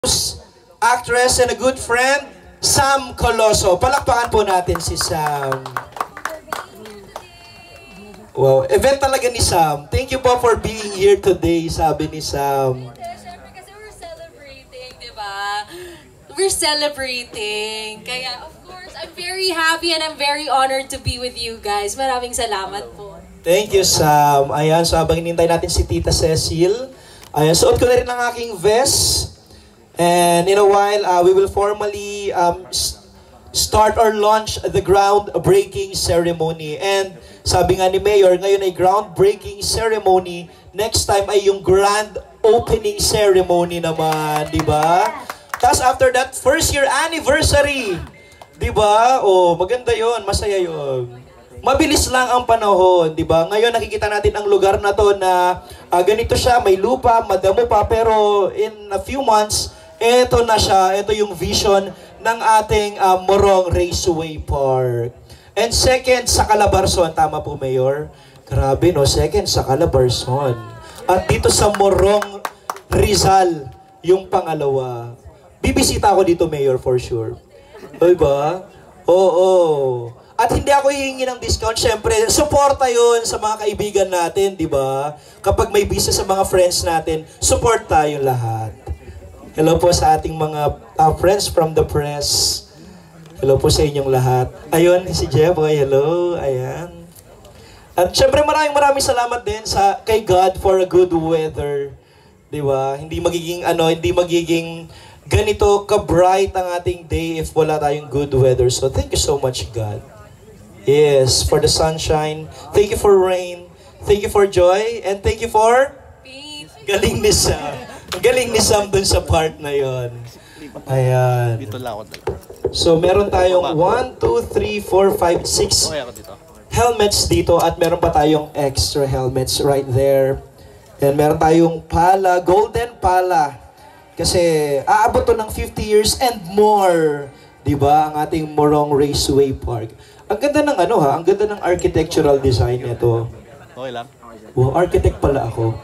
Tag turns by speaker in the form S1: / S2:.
S1: actress and a good friend, Sam Coloso. Palakpakan po natin si Sam. Wow, event talaga ni Sam. Thank you po for being here today, sabi ni Sam.
S2: Siyempre kasi we're celebrating, di ba? We're celebrating. Kaya, of course, I'm very happy and I'm very honored to be with you guys. Maraming salamat po.
S1: Thank you, Sam. Ayan, so habang hinintay natin si Tita Cecil, ayan, suot ko na rin ang aking vest. And in a while, we will formally start or launch the groundbreaking ceremony. And sabi nga ni Mayor, ngayon ay groundbreaking ceremony. Next time ay yung grand opening ceremony naman, di ba? Tapos after that, first year anniversary. Di ba? Oh, maganda yon, masaya yon. Mabilis lang ang panahon, di ba? Ngayon nakikita natin ang lugar na to na ganito siya, may lupa, madamo pa, pero in a few months, eto na siya, ito yung vision ng ating Morong Raceway Park. And second, sa Calabarzon, tama po, Mayor? Grabe, no? Second, sa Calabarzon. At dito sa Morong Rizal, yung pangalawa. Bibisita ako dito, Mayor, for sure. Diba? Oo. At hindi ako hihingi ng discount. Siyempre, suporta yun sa mga kaibigan natin, di ba? Kapag may business sa mga friends natin, support tayo lahat. Hello po sa ating mga friends from the press. Hello po sa inyong lahat. Ayun, si Jeboy, hello. Ayan. At siyempre, maraming salamat din kay God for a good weather. Di ba? Hindi magiging ganito ka-bright ang ating day if wala tayong good weather. So, thank you so much, God. Yes, for the sunshine. Thank you for rain. Thank you for joy. And thank you for
S2: Peace.
S1: Galing ni Sam. Galing ni Sam dun sa part na yon. Ayan.
S3: Dito lang ako dala.
S1: So, meron tayong 1, 2, 3, 4, 5, 6
S3: Okay ako dito.
S1: helmets dito at meron pa tayong extra helmets right there. And meron tayong pala, golden pala. Kasi aabot to ng 50 years and more. Diba? Ang ating Morong Raceway Park. Ang ganda ng ang ganda ng architectural design nito.
S3: Okay lang.
S1: Wow, architect pala ako.